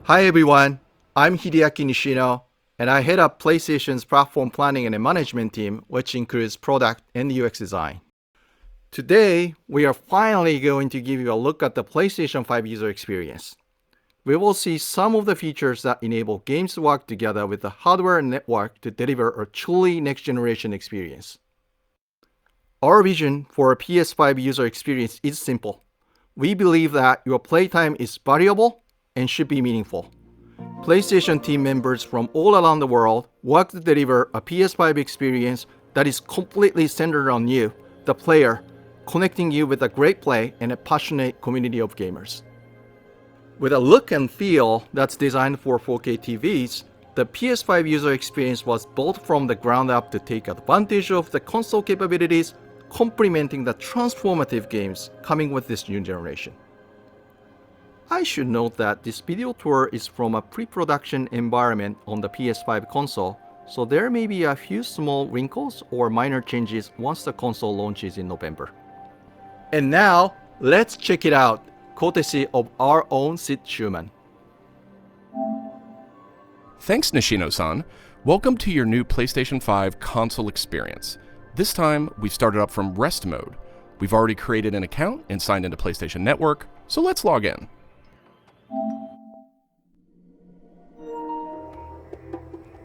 Hi everyone, I'm Hideaki Nishino, and I head up PlayStation's platform planning and management team, which includes product and UX design. Today, we are finally going to give you a look at the PlayStation 5 user experience. We will see some of the features that enable games to work together with the hardware and network to deliver a truly next-generation experience. Our vision for a PS5 user experience is simple. We believe that your playtime is valuable and should be meaningful. PlayStation team members from all around the world work to deliver a PS5 experience that is completely centered on you, the player, connecting you with a great play and a passionate community of gamers. With a look and feel that's designed for 4K TVs, the PS5 user experience was built from the ground up to take advantage of the console capabilities, complementing the transformative games coming with this new generation. I should note that this video tour is from a pre-production environment on the PS5 console, so there may be a few small wrinkles or minor changes once the console launches in November. And now, let's check it out, courtesy of our own Sid Schumann. Thanks, Nishino-san. Welcome to your new PlayStation 5 console experience. This time, we've started up from rest mode. We've already created an account and signed into PlayStation Network, so let's log in.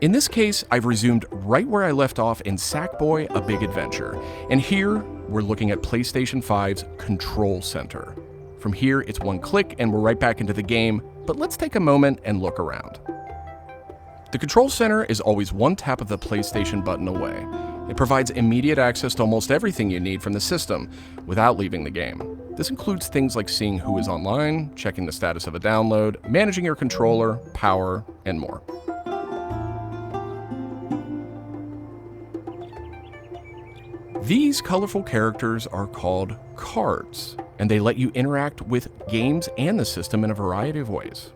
In this case, I've resumed right where I left off in Sackboy: A Big Adventure, and here we're looking at PlayStation 5's Control Center. From here, it's one click and we're right back into the game, but let's take a moment and look around. The Control Center is always one tap of the PlayStation button away. It provides immediate access to almost everything you need from the system without leaving the game. This includes things like seeing who is online, checking the status of a download, managing your controller, power, and more. These colorful characters are called cards, and they let you interact with games and the system in a variety of ways.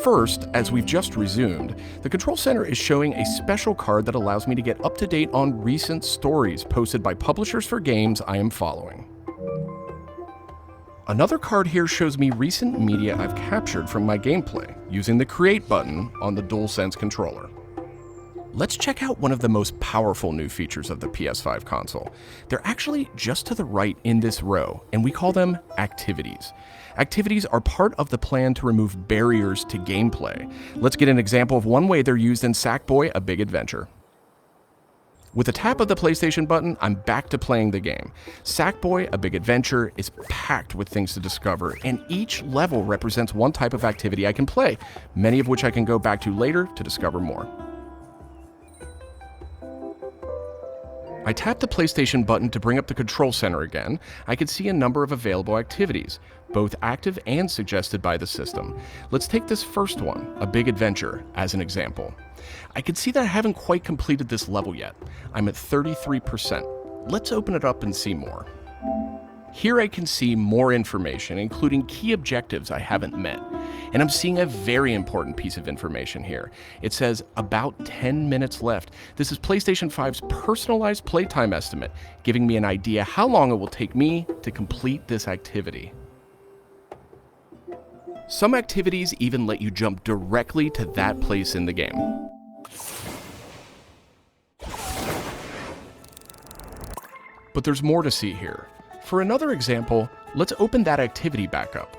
First, as we've just resumed, the Control Center is showing a special card that allows me to get up to date on recent stories posted by publishers for games I am following. Another card here shows me recent media I've captured from my gameplay using the Create button on the DualSense controller. Let's check out one of the most powerful new features of the PS5 console. They're actually just to the right in this row, and we call them activities. Activities are part of the plan to remove barriers to gameplay. Let's get an example of one way they're used in Sackboy: A Big Adventure. With a tap of the PlayStation button, I'm back to playing the game. Sackboy: A Big Adventure is packed with things to discover, and each level represents one type of activity I can play, many of which I can go back to later to discover more. I tap the PlayStation button to bring up the Control Center again. I can see a number of available activities, both active and suggested by the system. Let's take this first one, A Big Adventure, as an example. I can see that I haven't quite completed this level yet. I'm at 33%. Let's open it up and see more. Here I can see more information, including key objectives I haven't met. And I'm seeing a very important piece of information here. It says about 10 minutes left. This is PlayStation 5's personalized playtime estimate, giving me an idea how long it will take me to complete this activity. Some activities even let you jump directly to that place in the game. But there's more to see here. For another example, let's open that activity back up.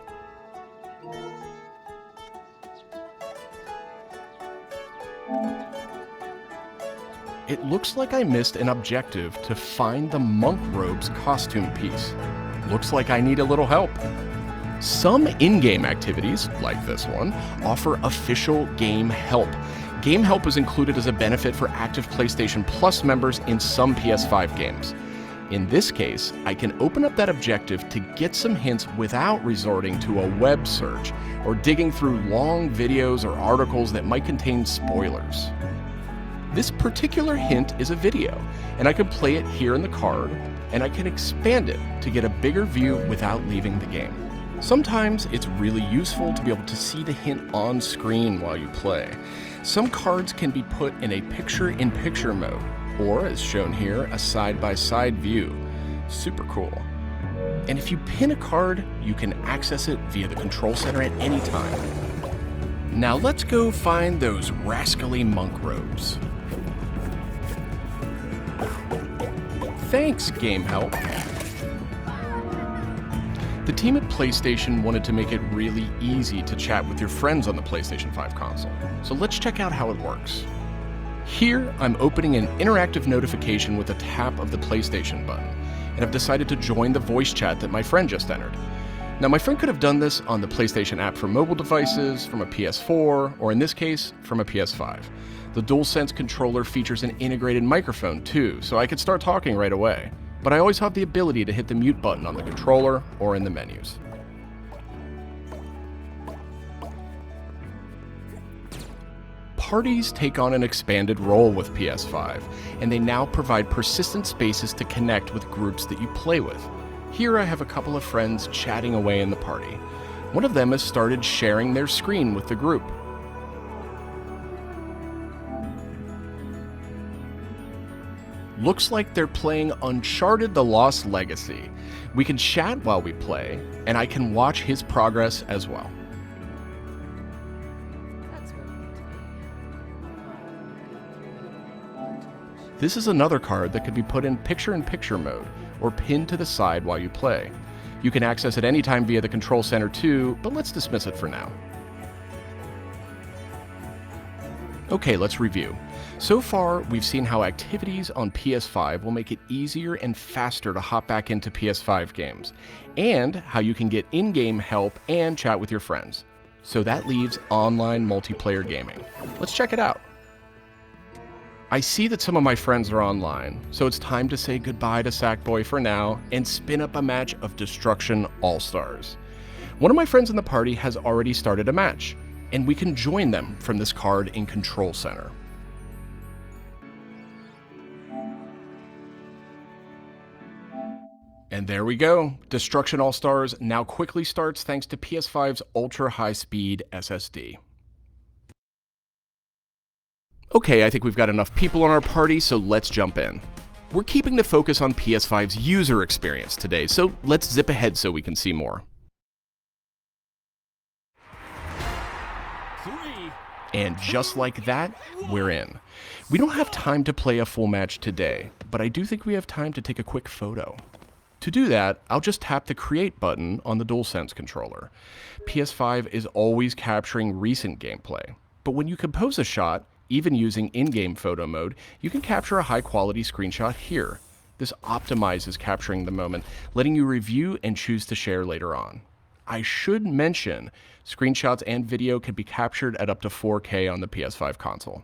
It looks like I missed an objective to find the monk robe's costume piece. Looks like I need a little help. Some in-game activities, like this one, offer official game help. Game help is included as a benefit for active PlayStation Plus members in some PS5 games. In this case, I can open up that objective to get some hints without resorting to a web search or digging through long videos or articles that might contain spoilers. This particular hint is a video, and I can play it here in the card, and I can expand it to get a bigger view without leaving the game. Sometimes it's really useful to be able to see the hint on screen while you play. Some cards can be put in a picture-in-picture mode, or as shown here, a side-by-side view. Super cool. And if you pin a card, you can access it via the Control Center at any time. Now let's go find those rascally monk robes. Thanks, Game Help. The team at PlayStation wanted to make it really easy to chat with your friends on the PlayStation 5 console, so let's check out how it works. Here, I'm opening an interactive notification with a tap of the PlayStation button, and I've decided to join the voice chat that my friend just entered. Now, my friend could have done this on the PlayStation app for mobile devices, from a PS4, or in this case, from a PS5. The DualSense controller features an integrated microphone too, so I could start talking right away. But I always have the ability to hit the mute button on the controller or in the menus. Parties take on an expanded role with PS5, and they now provide persistent spaces to connect with groups that you play with. Here I have a couple of friends chatting away in the party. One of them has started sharing their screen with the group. Looks like they're playing Uncharted: The Lost Legacy. We can chat while we play, and I can watch his progress as well. This is another card that could be put in picture-in-picture mode, or pinned to the side while you play. You can access it anytime via the control center too, but let's dismiss it for now. Okay, let's review. So far, we've seen how activities on PS5 will make it easier and faster to hop back into PS5 games, and how you can get in-game help and chat with your friends. So that leaves online multiplayer gaming. Let's check it out. I see that some of my friends are online, so it's time to say goodbye to Sackboy for now and spin up a match of Destruction All-Stars. One of my friends in the party has already started a match, and we can join them from this card in Control Center. And there we go. Destruction All-Stars now quickly starts thanks to PS5's ultra-high-speed SSD. Okay, I think we've got enough people on our party, so let's jump in. We're keeping the focus on PS5's user experience today, so let's zip ahead so we can see more. And just like that, we're in. We don't have time to play a full match today, but I do think we have time to take a quick photo. To do that, I'll just tap the Create button on the DualSense controller. PS5 is always capturing recent gameplay, but when you compose a shot, even using in-game photo mode, you can capture a high-quality screenshot here. This optimizes capturing the moment, letting you review and choose to share later on. I should mention, screenshots and video can be captured at up to 4K on the PS5 console.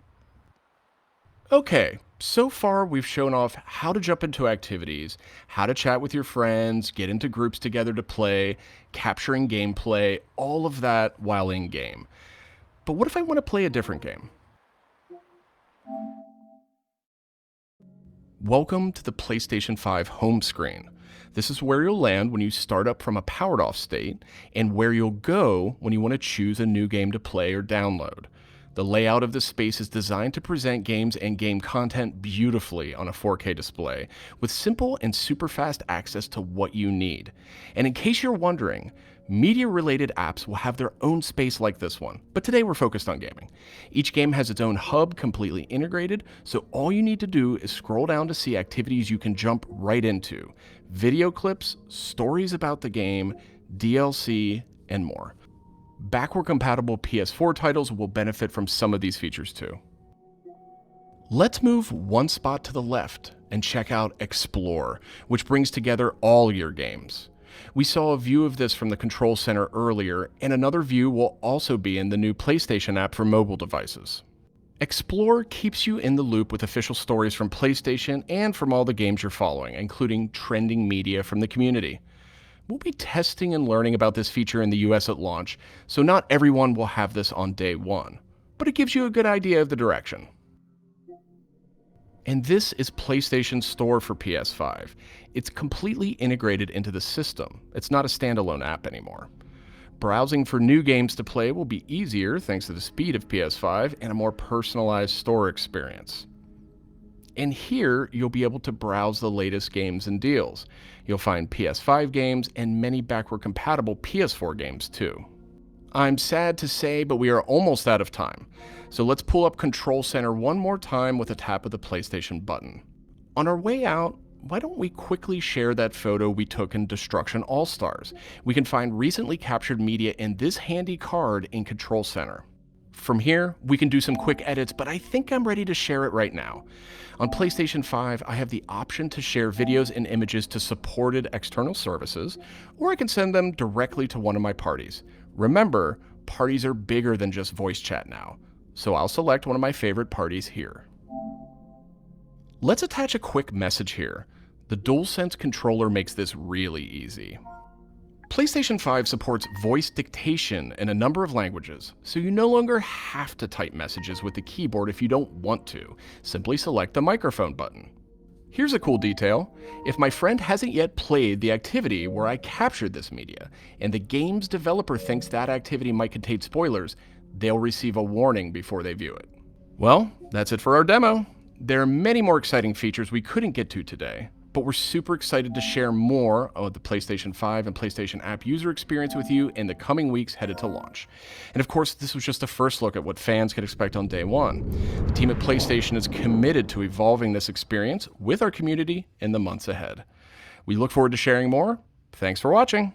Okay, so far we've shown off how to jump into activities, how to chat with your friends, get into groups together to play, capturing gameplay, all of that while in-game. But what if I want to play a different game? Welcome to the PlayStation 5 home screen. This is where you'll land when you start up from a powered off state, and where you'll go when you want to choose a new game to play or download. The layout of this space is designed to present games and game content beautifully on a 4K display, with simple and super fast access to what you need. And in case you're wondering, media-related apps will have their own space like this one, but today we're focused on gaming. Each game has its own hub completely integrated, so all you need to do is scroll down to see activities you can jump right into. Video clips, stories about the game, DLC, and more. Backward-compatible PS4 titles will benefit from some of these features too. Let's move one spot to the left and check out Explore, which brings together all your games. We saw a view of this from the Control Center earlier, and another view will also be in the new PlayStation app for mobile devices. Explore keeps you in the loop with official stories from PlayStation and from all the games you're following, including trending media from the community. We'll be testing and learning about this feature in the US at launch, so not everyone will have this on day one, but it gives you a good idea of the direction. And this is PlayStation's store for PS5. It's completely integrated into the system. It's not a standalone app anymore. Browsing for new games to play will be easier thanks to the speed of PS5 and a more personalized store experience. And here, you'll be able to browse the latest games and deals. You'll find PS5 games and many backward-compatible PS4 games too. I'm sad to say, but we are almost out of time. So let's pull up Control Center one more time with a tap of the PlayStation button. On our way out, why don't we quickly share that photo we took in Destruction All-Stars? We can find recently captured media in this handy card in Control Center. From here, we can do some quick edits, but I think I'm ready to share it right now. On PlayStation 5, I have the option to share videos and images to supported external services, or I can send them directly to one of my parties. Remember, parties are bigger than just voice chat now, so I'll select one of my favorite parties here. Let's attach a quick message here. The DualSense controller makes this really easy. PlayStation 5 supports voice dictation in a number of languages, so you no longer have to type messages with the keyboard if you don't want to. Simply select the microphone button. Here's a cool detail. If my friend hasn't yet played the activity where I captured this media, and the game's developer thinks that activity might contain spoilers, they'll receive a warning before they view it. Well, that's it for our demo. There are many more exciting features we couldn't get to today, but we're super excited to share more of the PlayStation 5 and PlayStation app user experience with you in the coming weeks headed to launch. And of course, this was just a first look at what fans can expect on day one. The team at PlayStation is committed to evolving this experience with our community in the months ahead. We look forward to sharing more. Thanks for watching.